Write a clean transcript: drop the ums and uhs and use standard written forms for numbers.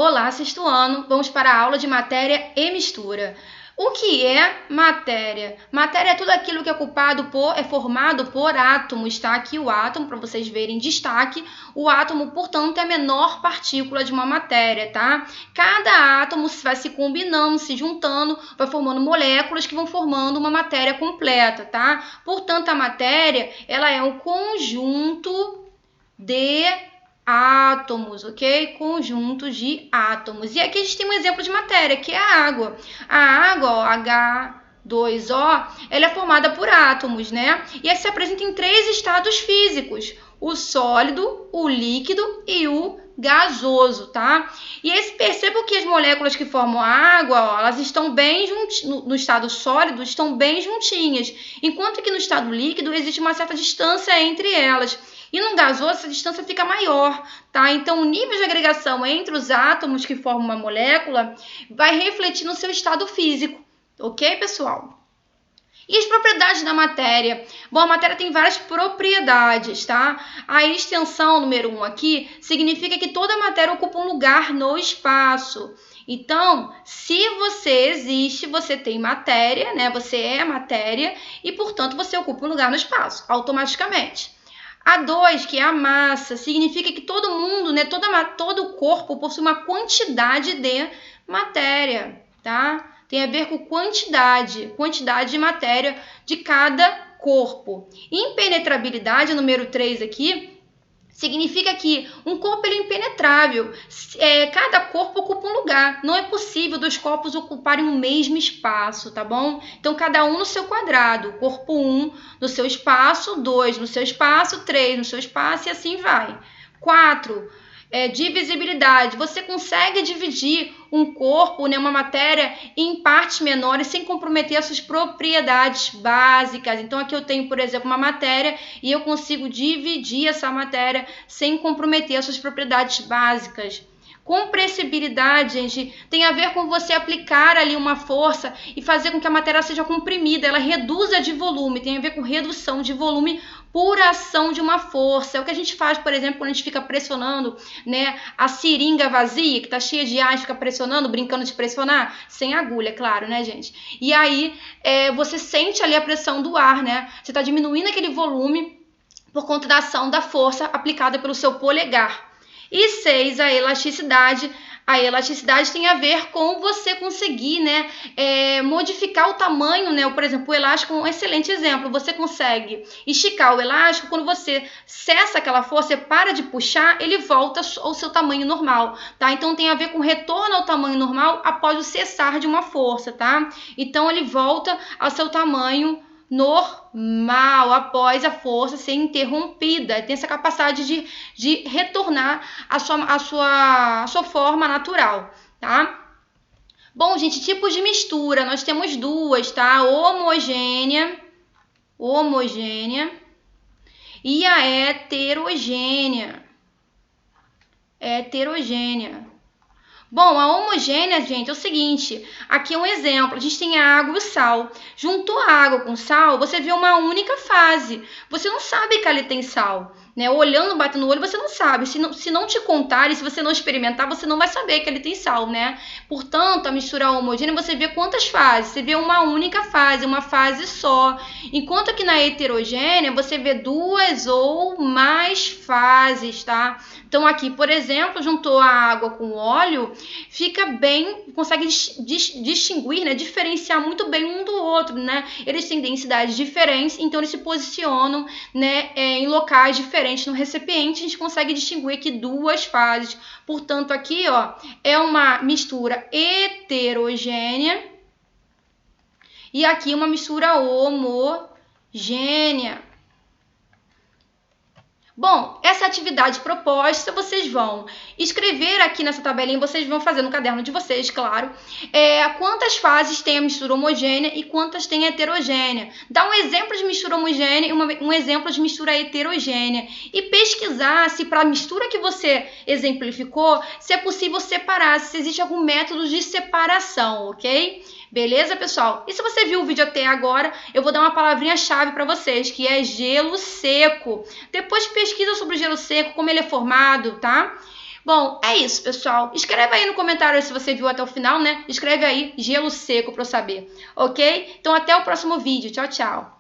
Olá, sexto ano, vamos para a aula de matéria e mistura. O que é matéria? Matéria é tudo aquilo que é formado por átomos. Está aqui o átomo, para vocês verem em destaque. O átomo, portanto, é a menor partícula de uma matéria, tá? Cada átomo vai se combinando, se juntando, vai formando moléculas que vão formando uma matéria completa, tá? Portanto, a matéria, ela é um conjunto de átomos, ok? Conjuntos de átomos. E aqui a gente tem um exemplo de matéria, que é a água. A água, ó, H2O, ela é formada por átomos, né? E ela se apresenta em 3 estados físicos: o sólido, o líquido e o gasoso, tá? E perceba que as moléculas que formam a água, ó, elas estão bem juntinhas, no estado sólido, estão bem juntinhas, enquanto que no estado líquido existe uma certa distância entre elas. E no gasoso, essa distância fica maior, tá? Então, o nível de agregação entre os átomos que formam uma molécula vai refletir no seu estado físico, ok, pessoal? E as propriedades da matéria? Bom, a matéria tem várias propriedades, tá? A extensão, número 1 aqui, significa que toda matéria ocupa um lugar no espaço. Então, se você existe, você tem matéria, né? Você é matéria e, portanto, você ocupa um lugar no espaço, automaticamente. A 2, que é a massa, significa que todo mundo, né, todo o corpo possui uma quantidade de matéria, tá? Tem a ver com quantidade de matéria de cada corpo. Impenetrabilidade, número 3 aqui, significa que um corpo ele é impenetrável. Cada corpo ocupa um lugar. Não é possível 2 corpos ocuparem o mesmo espaço, tá bom? Então, cada um no seu quadrado. Corpo 1 no seu espaço, 2 no seu espaço, 3 no seu espaço e assim vai. 4. Divisibilidade. Você consegue dividir um corpo, né, uma matéria, em partes menores sem comprometer as suas propriedades básicas. Então, aqui eu tenho, por exemplo, uma matéria e eu consigo dividir essa matéria sem comprometer as suas propriedades básicas. Compressibilidade, gente, tem a ver com você aplicar ali uma força e fazer com que a matéria seja comprimida, ela reduza de volume, tem a ver com redução de volume por ação de uma força. É o que a gente faz, por exemplo, quando a gente fica pressionando, né, a seringa vazia, que está cheia de ar, fica pressionando, brincando de pressionar, sem agulha, claro, né, gente? E aí você sente ali a pressão do ar, né? Você está diminuindo aquele volume por conta da ação da força aplicada pelo seu polegar. E 6, a elasticidade. A elasticidade tem a ver com você conseguir, né, modificar o tamanho, né? Por exemplo, o elástico é um excelente exemplo. Você consegue esticar o elástico, quando você cessa aquela força, você para de puxar, ele volta ao seu tamanho normal, tá? Então, tem a ver com retorno ao tamanho normal após o cessar de uma força, tá? Então, ele volta ao seu tamanho normal após a força ser interrompida. Tem essa capacidade de retornar à sua forma natural, tá? Bom, gente, tipos de mistura. Nós temos 2, tá? Homogênea e a heterogênea. Bom, a homogênea, gente, é o seguinte, aqui é um exemplo, a gente tem a água e o sal. Juntou a água com sal, você vê uma única fase. Você não sabe que ali tem sal, né? Olhando, batendo no olho, você não sabe. Se não te contarem, se você não experimentar, você não vai saber que ali tem sal, né? Portanto, a mistura homogênea, você vê quantas fases? Você vê uma única fase, uma fase só. Enquanto que na heterogênea, você vê 2 ou mais fases, tá? Então, aqui, por exemplo, juntou a água com o óleo, fica bem, consegue distinguir, né, diferenciar muito bem um do outro, né? Eles têm densidades diferentes, então eles se posicionam, né, em locais diferentes no recipiente. A gente consegue distinguir aqui 2 fases. Portanto, aqui, ó, é uma mistura heterogênea e aqui uma mistura homogênea. Bom, essa atividade proposta, vocês vão escrever aqui nessa tabelinha, vocês vão fazer no caderno de vocês, claro, quantas fases tem a mistura homogênea e quantas tem a heterogênea. Dá um exemplo de mistura homogênea e um exemplo de mistura heterogênea. E pesquisar se para a mistura que você exemplificou, se é possível separar, se existe algum método de separação, ok? Beleza, pessoal? E se você viu o vídeo até agora, eu vou dar uma palavrinha-chave para vocês, que é gelo seco. Depois pesquisa sobre o gelo seco, como ele é formado, tá? Bom, é isso, pessoal. Escreve aí no comentário se você viu até o final, né? Escreve aí gelo seco para eu saber, ok? Então até o próximo vídeo. Tchau, tchau.